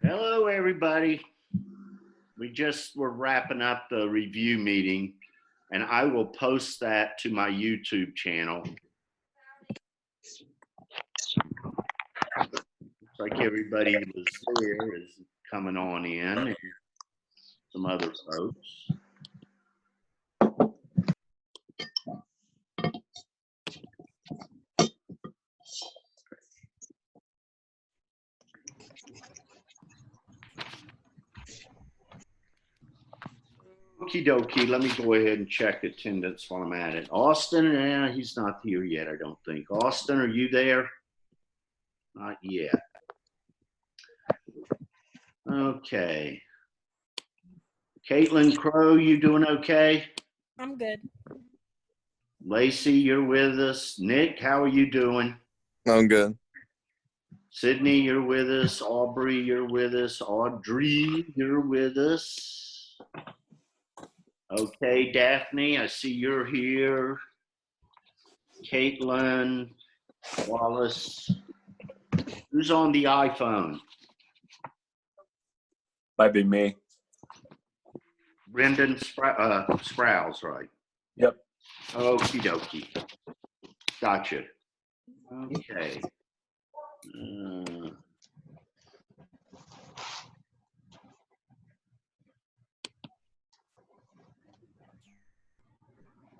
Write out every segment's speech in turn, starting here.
Hello, everybody. We just were wrapping up the review meeting, and I will post that to my YouTube channel. Looks like everybody that was there is coming on in, and some other folks. Okie dokie, let me go ahead and check attendance while I'm at it. Austin, he's not here yet, I don't think. Austin, are you there? Not yet. Okay. Caitlin Crow, you doing okay? I'm good. Lacey, you're with us. Nick, how are you doing? I'm good. Sydney, you're with us. Aubrey, you're with us. Audrey, you're with us. Okay, Daphne, I see you're here. Caitlin, Wallace. Who's on the iPhone? Might be me. Brendan Sprouse, right? Yep. Okie dokie. Gotcha. Okay.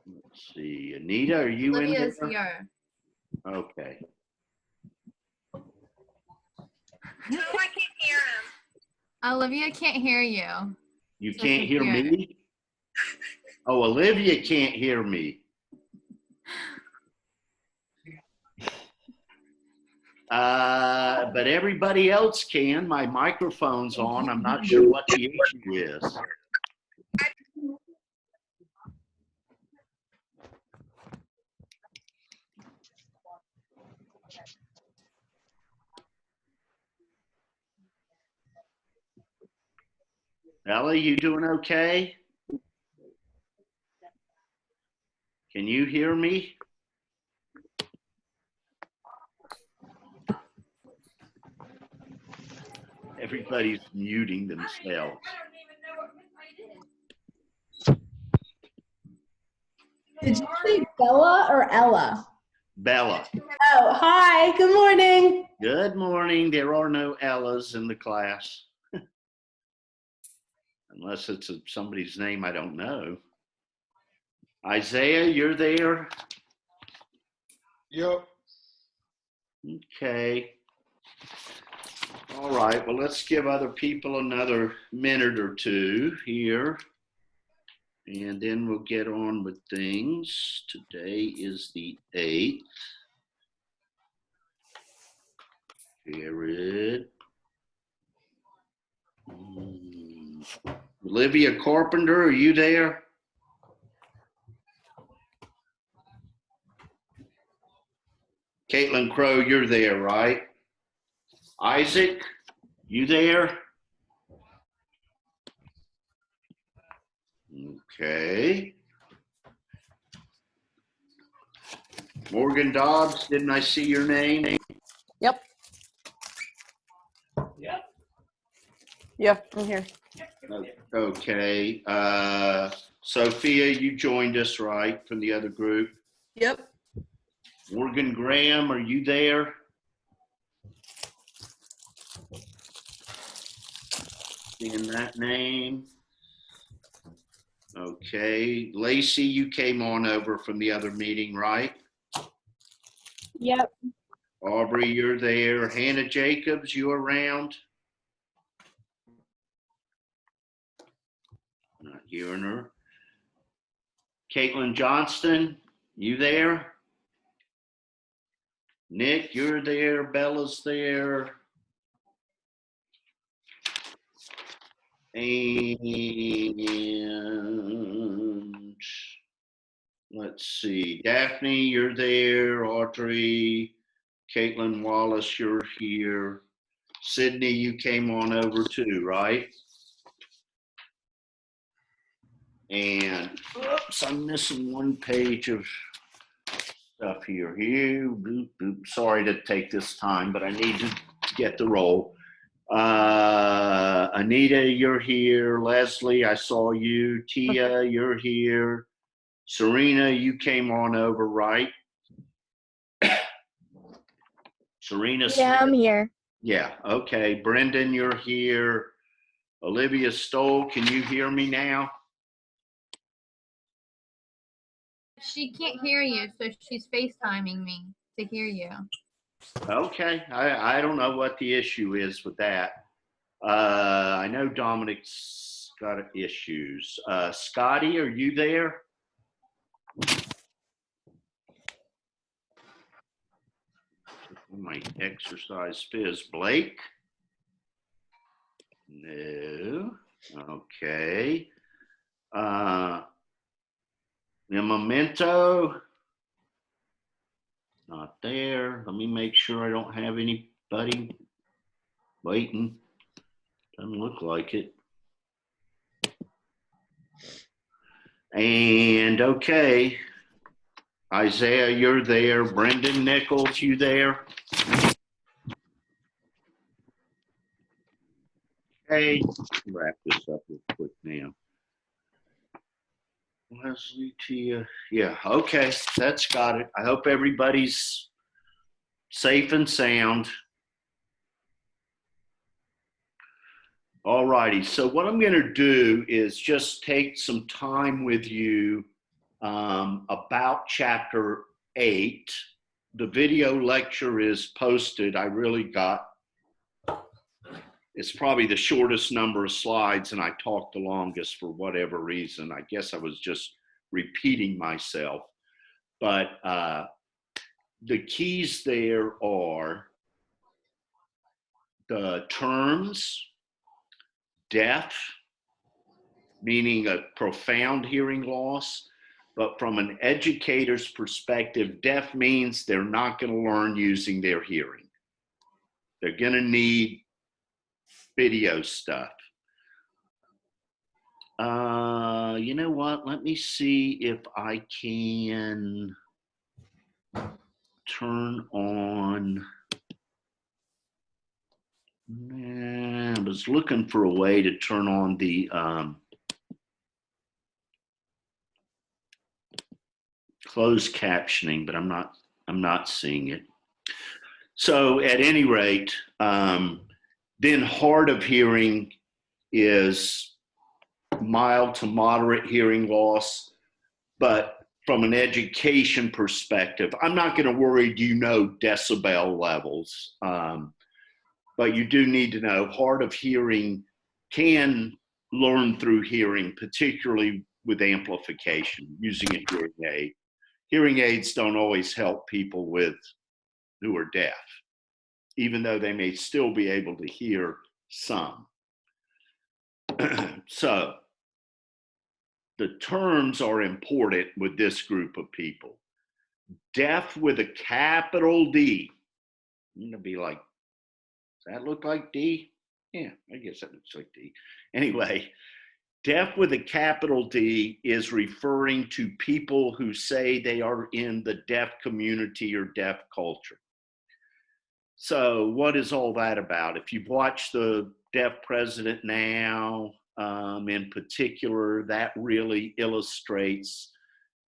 Let's see. Anita, are you Olivia's in there? here. Okay. No, I can't hear him. Olivia can't hear you. You So can't hear hear me? Oh, Olivia can't hear me. But everybody else can. My microphone's on. I'm not sure what the issue is. Ellie, you doing okay? Can you hear me? Everybody's muting themselves. Did you say Bella or Ella? Bella. Oh, hi. Good morning. Good morning. There are no Ellas in the class. Unless it's somebody's name I don't know. Isaiah, you're there? Yep. Okay. All right, well, let's give other people another minute or two here. And then we'll get on with things. Today is the 8th. Jared. Olivia Carpenter, are you there? Caitlin Crow, you're there, right? Isaac, you there? Okay. Morgan Dobbs, didn't I see your name? Yep. Yeah, I'm here. Okay. Sophia, you joined us, right, from the other group? Yep. Morgan Graham, are you there? Seeing that name. Okay. Lacey, you came on over from the other meeting, right? Yep. Aubrey, you're there. Hannah Jacobs, you around? Not hearing her. Caitlin Johnston, you there? Nick, you're there. Bella's there. And let's see. Daphne, you're there. Audrey, Caitlin Wallace, you're here. Sydney, you came on over too, right? And oops, I'm missing one page of stuff here. Boop, boop. Sorry to take this time, but I need to get the roll. Anita, you're here. Leslie, I saw you. Tia, you're here. Serena, you came on over, right? Serena Yeah, I'm here. Yeah, okay. Brendan, you're here. Olivia Stoll, can you hear me now? She can't hear you, so she's FaceTiming me to hear you. Okay, I don't know what the issue is with that. I know Dominic's got issues. Scotty, are you there? My exercise fizz. Blake? No. Okay. The memento? Not there. Let me make sure I don't have anybody waiting. Doesn't look like it. And okay. Isaiah, you're there. Brendan Nichols, you there? Okay, wrap this up real quick now. Leslie, Tia, yeah, okay, that's got it. I hope everybody's safe and sound. All righty, so what I'm gonna do is just take some time with you about chapter 8. The video lecture is posted. I really got, it's probably the shortest number of slides and I talked the longest for whatever reason. I guess I was just repeating myself. But the keys there are the terms, deaf, meaning a profound hearing loss. But from an educator's perspective, deaf means they're not going to learn using their hearing. They're going to need video stuff. You know what? Let me see if I can turn on. I was looking for a way to turn on the closed captioning, but I'm not seeing it. So at any rate, then hard of hearing is mild to moderate hearing loss, but from an education perspective, I'm not going to worry, do you know decibel levels, but you do need to know hard of hearing can learn through hearing, particularly with amplification, using a hearing aid. Hearing aids don't always help people who are deaf, even though they may still be able to hear some. So the terms are important with this group of people. Deaf with a capital D. I'm gonna be like, does that look like D? Yeah, I guess that looks like D. Anyway, deaf with a capital D is referring to people who say they are in the deaf community or deaf culture. So what is all that about? If you've watched the Deaf President Now, in particular, that really illustrates,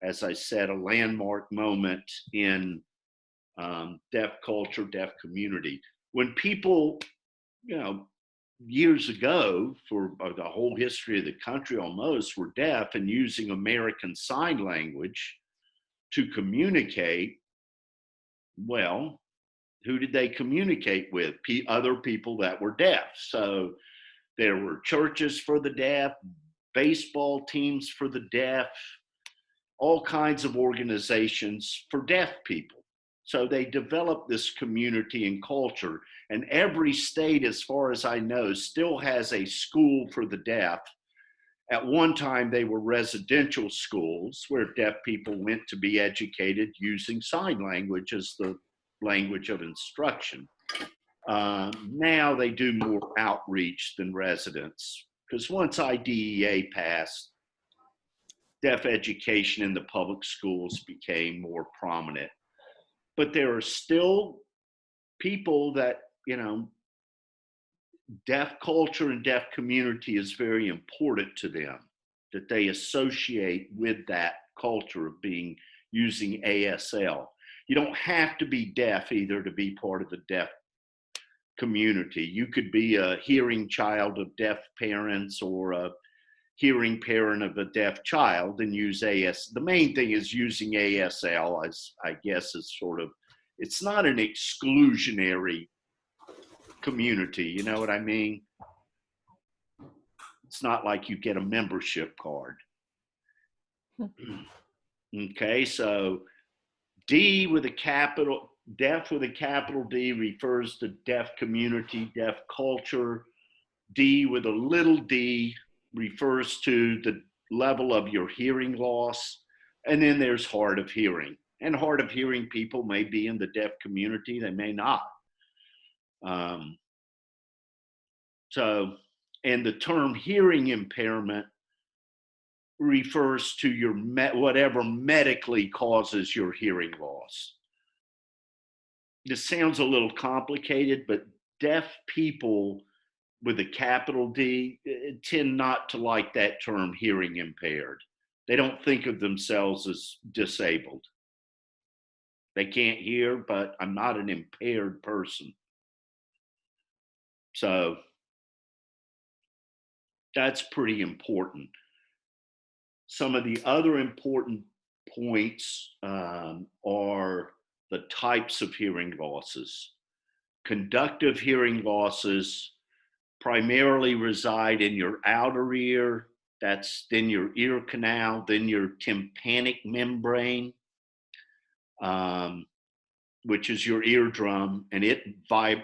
as I said, a landmark moment in deaf culture, deaf community. When people, years ago, for the whole history of the country almost, were deaf and using American Sign Language to communicate, well, who did they communicate with? Other people that were deaf. So there were churches for the deaf, baseball teams for the deaf, all kinds of organizations for deaf people. So they developed this community and culture. And every state, as far as I know, still has a school for the deaf. At one time, they were residential schools where deaf people went to be educated using sign language as the language of instruction. Now they do more outreach than residence, because once IDEA passed, deaf education in the public schools became more prominent. but there are still people that, deaf culture and deaf community is very important to them, that they associate with that culture of using ASL. You don't have to be deaf either to be part of the deaf community. You could be a hearing child of deaf parents or a hearing parent of a deaf child and use The main thing is using ASL, as I guess is it's not an exclusionary community, you know what I mean? It's not like you get a membership card. Okay, so deaf with a capital D refers to deaf community, deaf culture. D with a little d refers to the level of your hearing loss. And then there's hard of hearing. And hard of hearing people may be in the deaf community, they may not. And the term hearing impairment refers to your whatever medically causes your hearing loss. This sounds a little complicated, but deaf people with a capital D tend not to like that term hearing impaired. They don't think of themselves as disabled. They can't hear, but I'm not an impaired person. So that's pretty important. Some of the other important points are the types of hearing losses. Conductive hearing losses primarily reside in your outer ear, that's then your ear canal, then your tympanic membrane, which is your eardrum, and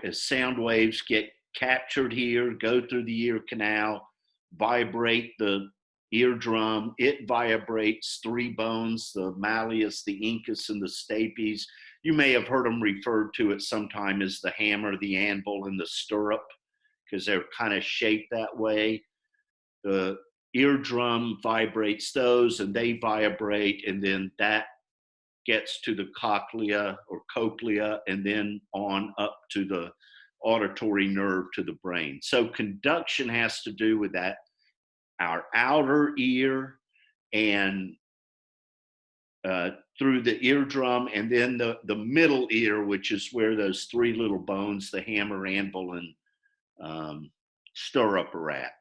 as sound waves get captured here, go through the ear canal, vibrate the eardrum. It vibrates three bones, the malleus, the incus, and the stapes. You may have heard them referred to at some time as the hammer, the anvil, and the stirrup, because they're kind of shaped that way. The eardrum vibrates those, and they vibrate, and then that gets to the cochlea or cochlea, and then on up to the auditory nerve to the brain. So conduction has to do with that, our outer ear and through the eardrum, and then the middle ear, which is where those three little bones, the hammer, anvil, and stirrup are at.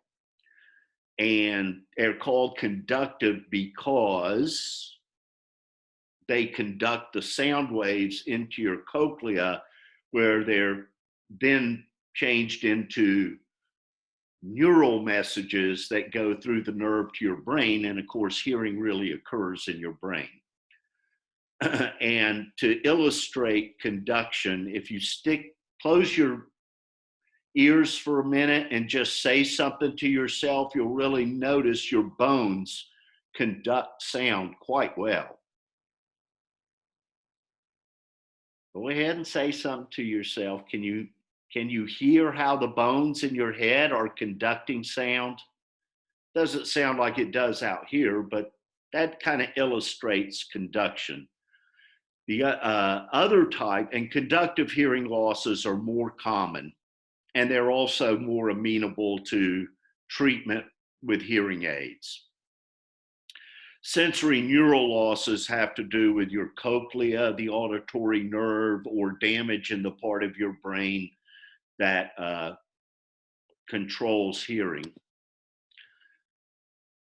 And they're called conductive because they conduct the sound waves into your cochlea, where they're then changed into neural messages that go through the nerve to your brain. And of course, hearing really occurs in your brain. And to illustrate conduction, if you close your ears for a minute and just say something to yourself, you'll really notice your bones conduct sound quite well. Go ahead and say something to yourself. Can you hear how the bones in your head are conducting sound? Doesn't sound like it does out here, but that kind of illustrates conduction. The other type, and conductive hearing losses are more common, and they're also more amenable to treatment with hearing aids. Sensory neural losses have to do with your cochlea, the auditory nerve, or damage in the part of your brain that controls hearing.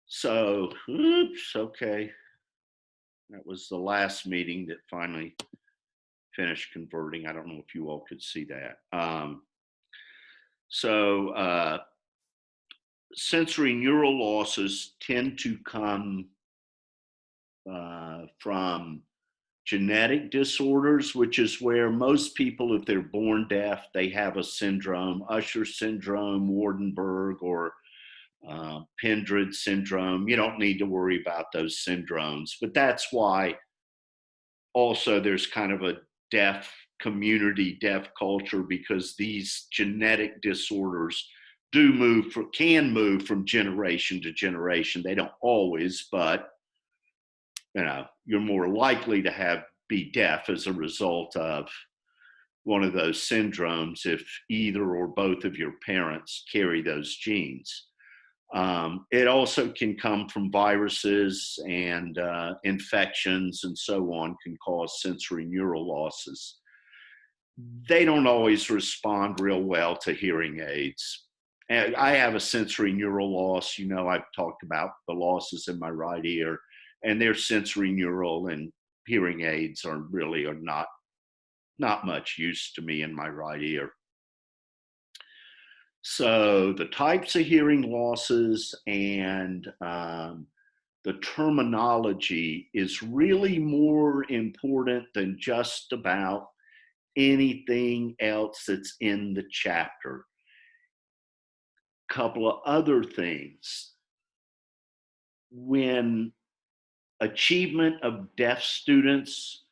So, okay. That was the last meeting that finally finished converting. I don't know if you all could see that. Sensory neural losses tend to come from genetic disorders, which is where most people, if they're born deaf, they have a syndrome, Usher syndrome, Waardenburg, or Pendred syndrome. You don't need to worry about those syndromes, but that's why also there's kind of a deaf community, deaf culture, because these genetic disorders can move from generation to generation. They don't always, but you're more likely to have be deaf as a result of one of those syndromes if either or both of your parents carry those genes. It also can come from viruses and infections and so on, can cause sensory neural losses. They don't always respond real well to hearing aids. And I have a sensory neural loss. You know, I've talked about the losses in my right ear, and they're sensory neural, and hearing aids are not much use to me in my right ear. So the types of hearing losses and the terminology is really more important than just about anything else that's in the chapter. Couple of other things. When achievement of deaf students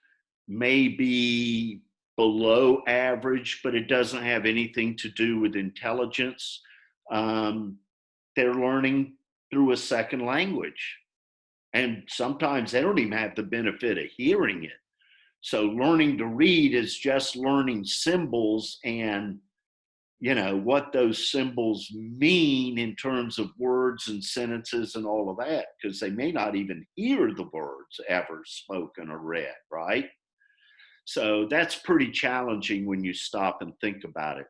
may be below average, but it doesn't have anything to do with intelligence, they're learning through a second language. And sometimes they don't even have the benefit of hearing it. So learning to read is just learning symbols and, you know, what those symbols mean in terms of words and sentences and all of that, because they may not even hear the words ever spoken or read, right? So that's pretty challenging when you stop and think about it.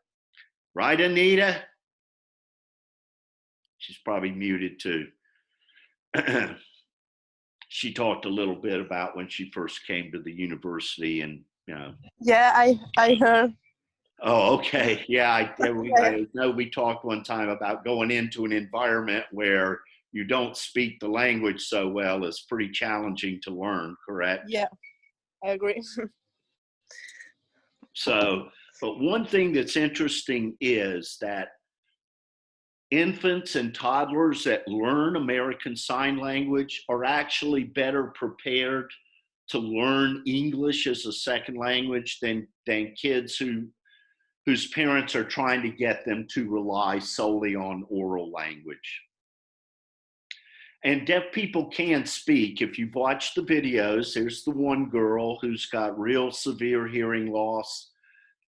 Right, Anita? She's probably muted too. She talked a little bit about when she first came to the university and, you know. Yeah, I heard. Oh, okay. Yeah, I know we talked one time about going into an environment where you don't speak the language so well. It's pretty challenging to learn, correct? Yeah, I agree. So, but one thing that's interesting is that infants and toddlers that learn American Sign Language are actually better prepared to learn English as a second language than kids whose parents are trying to get them to rely solely on oral language. And deaf people can speak. If you've watched the videos, there's the one girl who's got real severe hearing loss,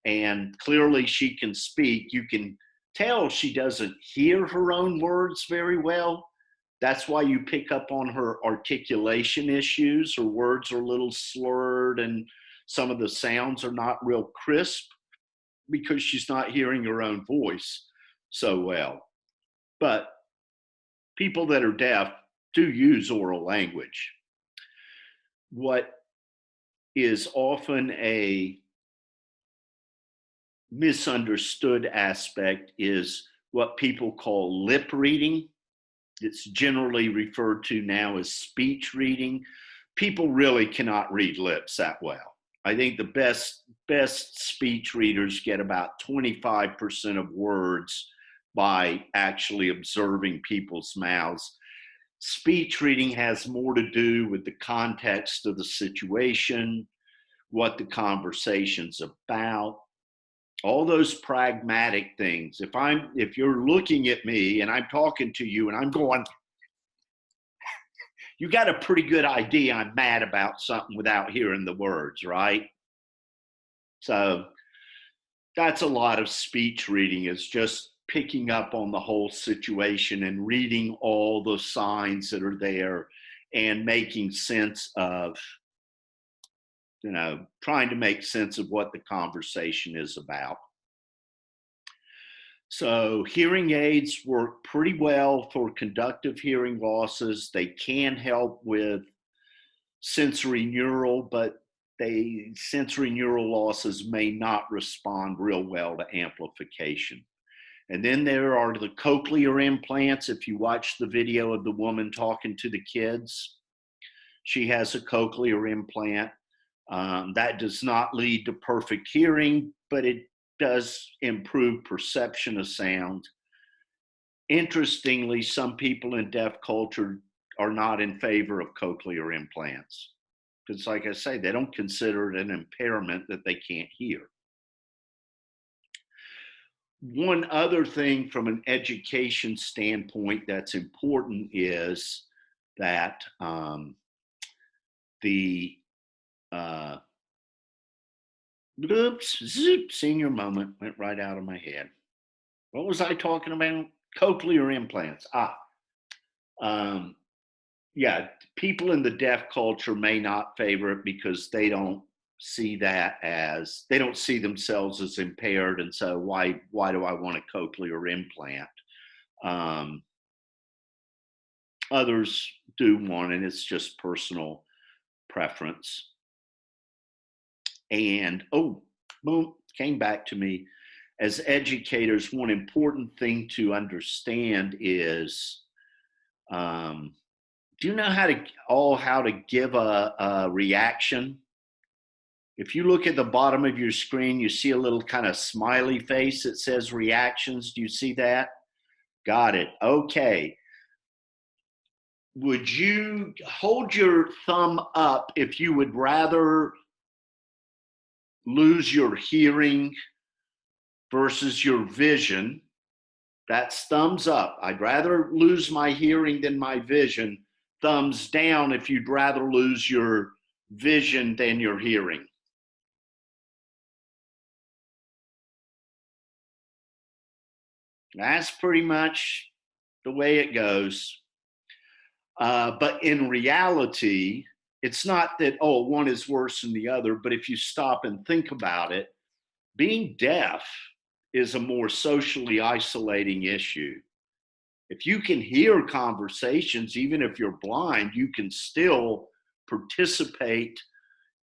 and clearly she can speak. You can tell she doesn't hear her own words very well. That's why you pick up on her articulation issues. Her words are a little slurred and some of the sounds are not real crisp because she's not hearing her own voice so well. But people that are deaf do use oral language. What is often a misunderstood aspect is what people call lip reading. It's generally referred to now as speech reading. People really cannot read lips that well. I think the best speech readers get about 25% of words by actually observing people's mouths. Speech reading has more to do with the context of the situation, what the conversation's about, all those pragmatic things. If you're looking at me and I'm talking to you and I'm going, you got a pretty good idea I'm mad about something without hearing the words, right? So that's a lot of speech reading, is just picking up on the whole situation and reading all the signs that are there and making sense of, you know, trying to make sense of what the conversation is about. So hearing aids work pretty well for conductive hearing losses. They can help with sensory neural, but sensory neural losses may not respond real well to amplification. And then there are the cochlear implants. If you watch the video of the woman talking to the kids, she has a cochlear implant. That does not lead to perfect hearing, but it does improve perception of sound. Interestingly, some people in deaf culture are not in favor of cochlear implants, because, like I say, they don't consider it an impairment that they can't hear. One other thing from an education standpoint that's important is that the Oops, zoop, senior moment went right out of my head. What was I talking about? Cochlear implants. Yeah, people in the deaf culture may not favor it because they don't see they don't see themselves as impaired, and so why do I want a cochlear implant? Others do want it. It's just personal preference. And boom, came back to me. As educators, one important thing to understand is, do you know how to give a reaction? If you look at the bottom of your screen, you see a little kind of smiley face that says reactions. Do you see that? Got it. Okay. Would you hold your thumb up if you would rather lose your hearing versus your vision? That's thumbs up. I'd rather lose my hearing than my vision. Thumbs down if you'd rather lose your vision than your hearing. That's pretty much the way it goes. But in reality, it's not that, one is worse than the other, but if you stop and think about it, being deaf is a more socially isolating issue. If you can hear conversations, even if you're blind, you can still participate,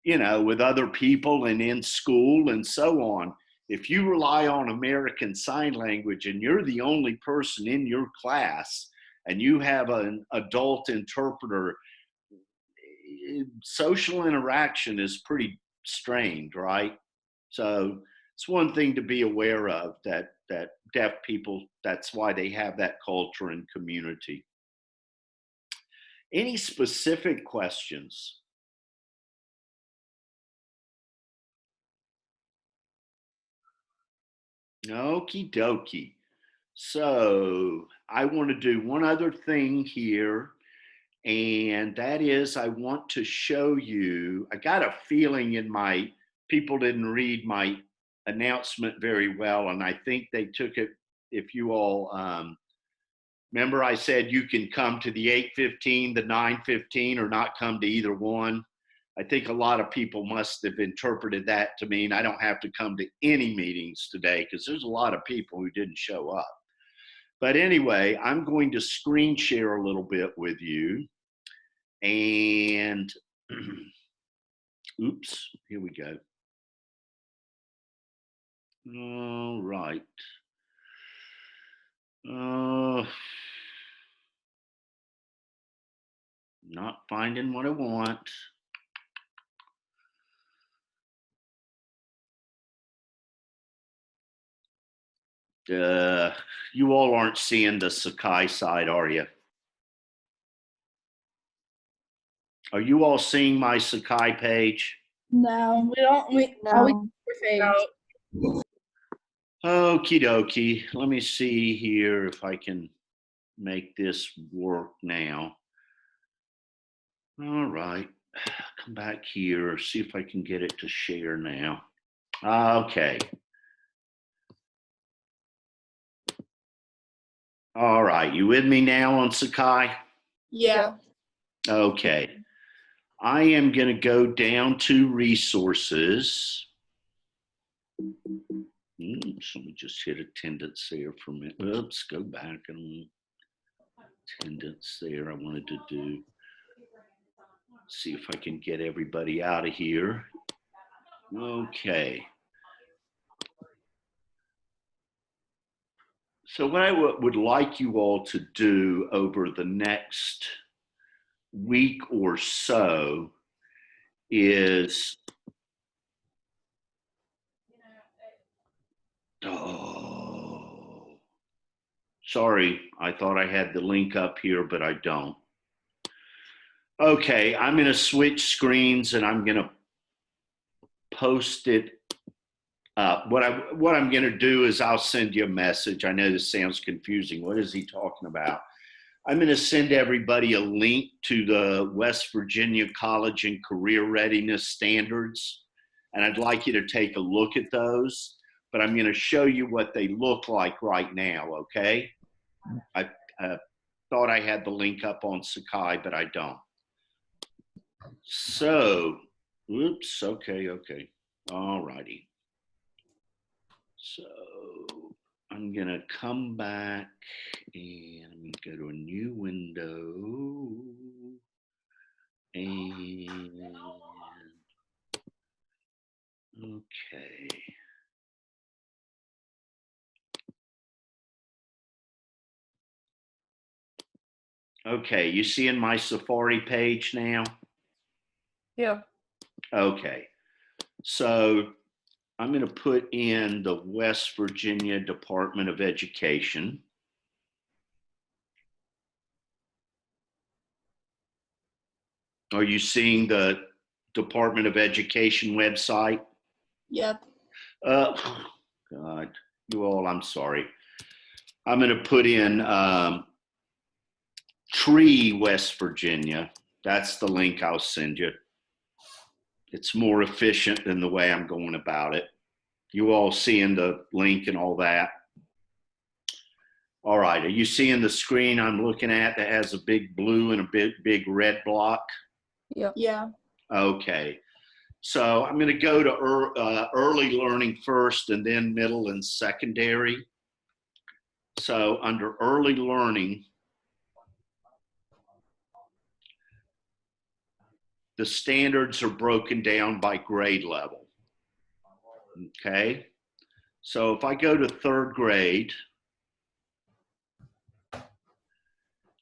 with other people and in school and so on. If you rely on American Sign Language and you're the only person in your class and you have an adult interpreter, social interaction is pretty strained, right? So it's one thing to be aware of, that deaf people, that's why they have that culture and community. Any specific questions? Okie dokie. So I want to do one other thing here, and that is I want to show you, I got a feeling people didn't read my announcement very well, and I think they took it, if you all, remember I said you can come to the 8:15, the 9:15, or not come to either one. I think a lot of people must have interpreted that to mean I don't have to come to any meetings today, because there's a lot of people who didn't show up. But anyway, I'm going to screen share a little bit with you. And oops, here we go. All right. Not finding what I want. You all aren't seeing the Sakai side, are you? Are you all seeing my Sakai page? No, we don't. No. Okie dokie. Let me see here if I can make this work now. All right. Come back here, see if I can get it to share now. Okay. All right. You with me now on Sakai? Yeah. Okay. I am going to go down to resources. Oops, let me just hit attendance there for a minute. Oops, go back and attendance there. I wanted to do, see if I can get everybody out of here. Okay. So what I would like you all to do over the next week or so is, sorry, I thought I had the link up here, but I don't. Okay, I'm going to switch screens and I'm going to post it up. What I'm going to do is I'll send you a message. I know this sounds confusing. What is he talking about? I'm going to send everybody a link to the West Virginia College and Career Readiness Standards, and I'd like you to take a look at those, but I'm going to show you what they look like right now, okay? I thought I had the link up on Sakai, but I don't. So, oops, okay. All righty. So I'm going to come back and I'm going to go to a new window. And okay. Okay, you seeing my Safari page now? Yeah. Okay, so I'm going to put in the West Virginia Department of Education. Are you seeing the Department of Education website? Yep. God, you all, I'm sorry. I'm going to put in Tree, West Virginia. That's the link I'll send you. It's more efficient than the way I'm going about it. You all seeing the link and all that? All right, are you seeing the screen I'm looking at that has a big blue and a big red block? Yeah. Yeah. Okay, so I'm going to go to early learning first and then middle and secondary. So under early learning, the standards are broken down by grade level. Okay, so if I go to third grade,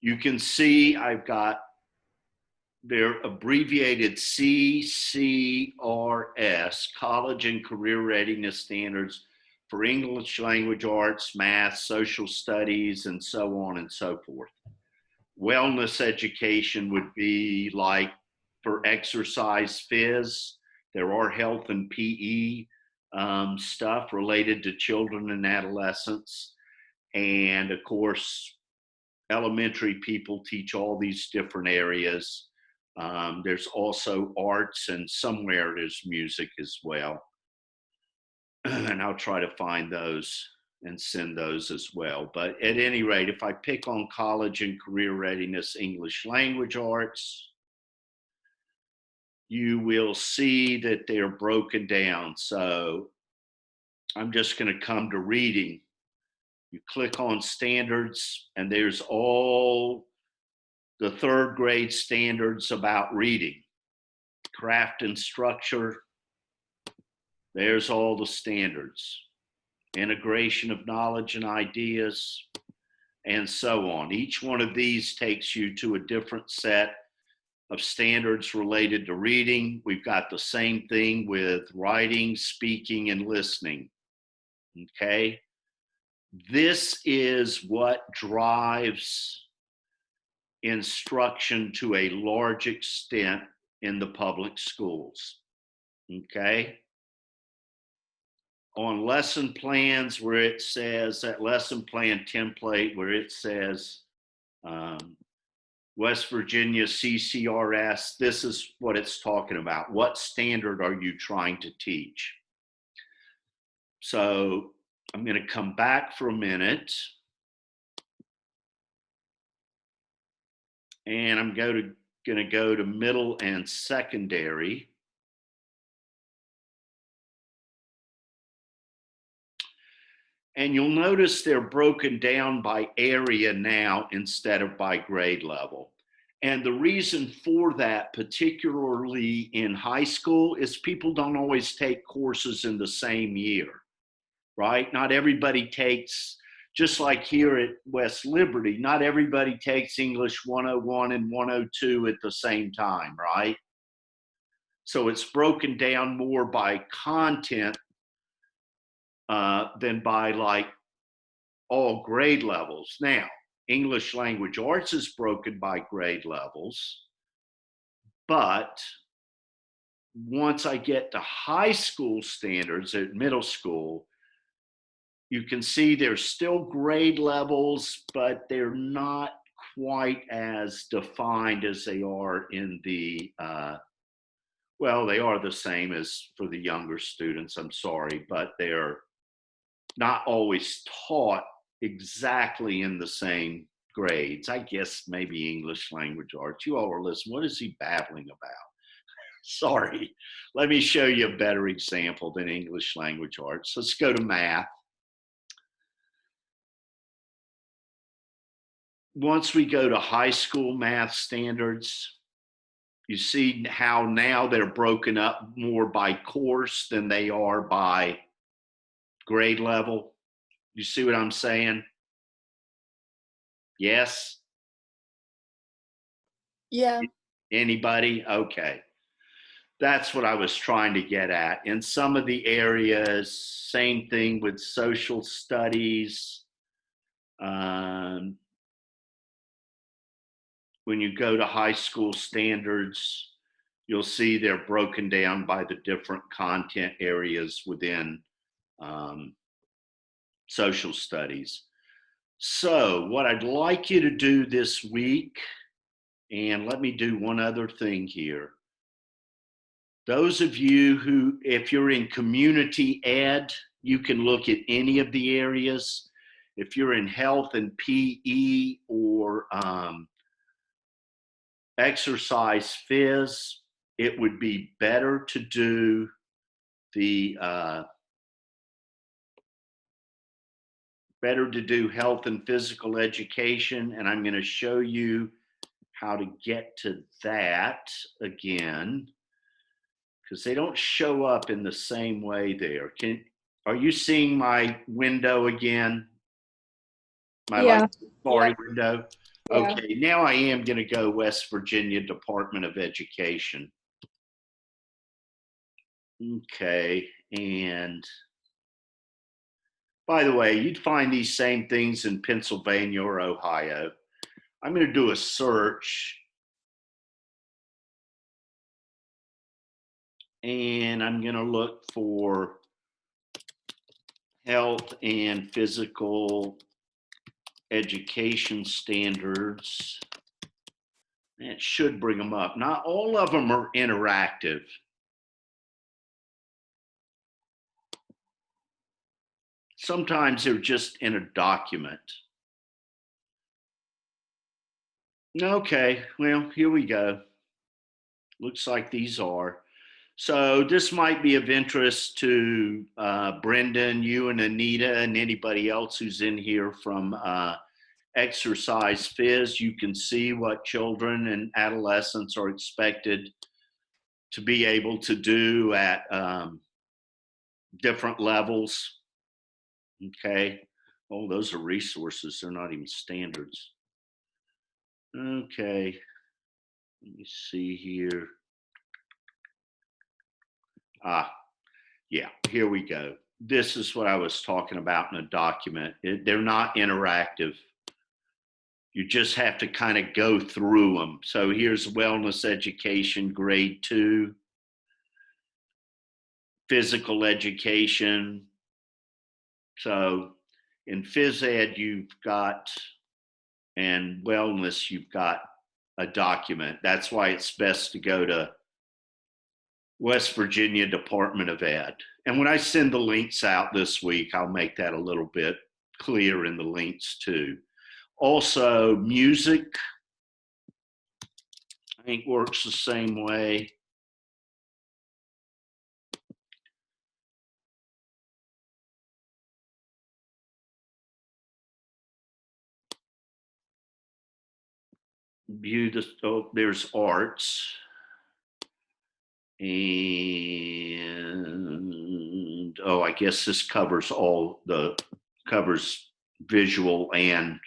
you can see I've got their abbreviated CCRS, College and Career Readiness Standards for English Language Arts, Math, Social Studies, and so on and so forth. Wellness education would be like for exercise phys. There are health and PE stuff related to children and adolescents. And of course, elementary people teach all these different areas. There's also arts, and somewhere there's music as well. And I'll try to find those and send those as well. But at any rate, if I pick on college and career readiness, English language arts, you will see that they're broken down. So I'm just going to come to reading. You click on standards, and there's all the third grade standards about reading. Craft and structure, there's all the standards. Integration of knowledge and ideas, and so on. Each one of these takes you to a different set of standards related to reading. We've got the same thing with writing, speaking, and listening. Okay? This is what drives instruction to a large extent in the public schools. Okay? On lesson plans where it says, that lesson plan template where it says West Virginia CCRS, this is what it's talking about. What standard are you trying to teach? So I'm going to come back for a minute. And I'm going to go to middle and secondary. And you'll notice they're broken down by area now instead of by grade level. And the reason for that, particularly in high school, is people don't always take courses in the same year, right? Not everybody takes, just like here at West Liberty, not everybody takes English 101 and 102 at the same time, right? So it's broken down more by content than by like all grade levels. Now, English language arts is broken by grade levels, but once I get to high school standards at middle school, you can see there's still grade levels, but they're not quite as defined as they are in the, well, they are the same as for the younger students, I'm sorry, but they're not always taught exactly in the same grades. I guess maybe English language arts. You all are listening. What is he babbling about? Sorry. Let me show you a better example than English language arts. Let's go to math. Once we go to high school math standards, you see how now they're broken up more by course than they are by grade level. You see what I'm saying? Yes? Yeah. Anybody? Okay. That's what I was trying to get at. In some of the areas, same thing with social studies. When you go to high school standards, you'll see they're broken down by the different content areas within social studies. So what I'd like you to do this week, and let me do one other thing here. Those of you who, if you're in community ed, you can look at any of the areas. If you're in health and PE or exercise phys, it would be better to do the health and physical education, and I'm going to show you how to get to that again, because they don't show up in the same way there. Are you seeing my window again? My Yeah. Safari window? Yeah. Okay, now I am going to go West Virginia Department of Education. Okay, and by the way, you'd find these same things in Pennsylvania or Ohio. I'm going to do a search, and I'm going to look for health and physical education standards. It should bring them up. Not all of them are interactive. Sometimes they're just in a document. Okay, well, here we go. Looks like these are. So this might be of interest to Brendan, you and Anita, and anybody else who's in here from Exercise Phys. You can see what children and adolescents are expected to be able to do at different levels. Okay. Oh, those are resources. They're not even standards. Okay. Let me see here. Yeah, here we go. This is what I was talking about in a document. They're not interactive. You just have to kind of go through them. So here's wellness education, grade 2, physical education. So in phys ed, you've got, and wellness, you've got a document. That's why it's best to go to West Virginia Department of Ed. And when I send the links out this week, I'll make that a little bit clear in the links too. Also, music, I think works the same way. View the, oh, there's arts. And, oh, I guess this covers covers visual and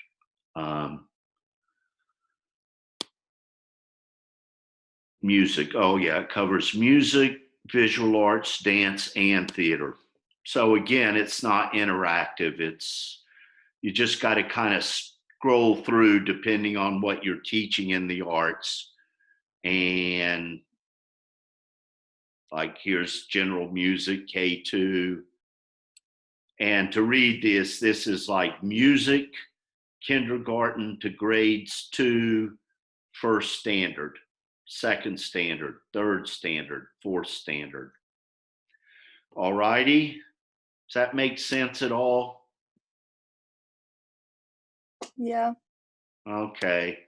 music. Oh yeah, it covers music, visual arts, dance, and theater. So again, it's not interactive. You just got to kind of scroll through depending on what you're teaching in the arts. And like here's general music, K2. And to read this is like music, kindergarten to grades 2, first standard, second standard, third standard, fourth standard. All righty. Does that make sense at all? Yeah. Okay.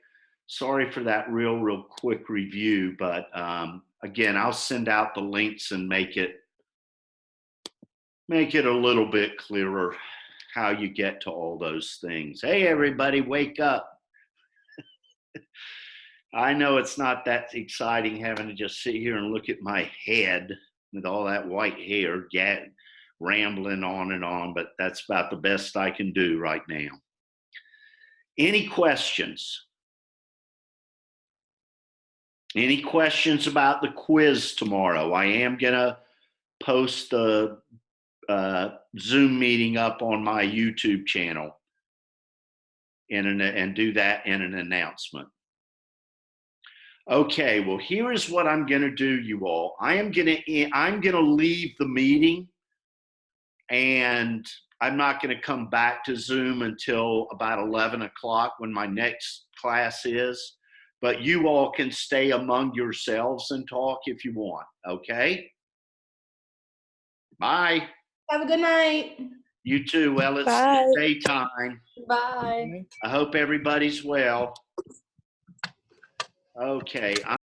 Sorry for that real quick review, but again, I'll send out the links and make it a little bit clearer how you get to all those things. Hey, everybody, wake up. I know it's not that exciting having to just sit here and look at my head with all that white hair rambling on and on, but that's about the best I can do right now. Any questions? Any questions about the quiz tomorrow? I am going to post the Zoom meeting up on my YouTube channel and do that in an announcement. Okay, well, here is what I'm going to do, you all. I'm going to leave the meeting, and I'm not going to come back to Zoom until about 11 o'clock when my next class is. But you all can stay among yourselves and talk if you want, okay? Bye. Have a good night. You too. Well, it's Bye. daytime. Bye. I hope everybody's well. Okay.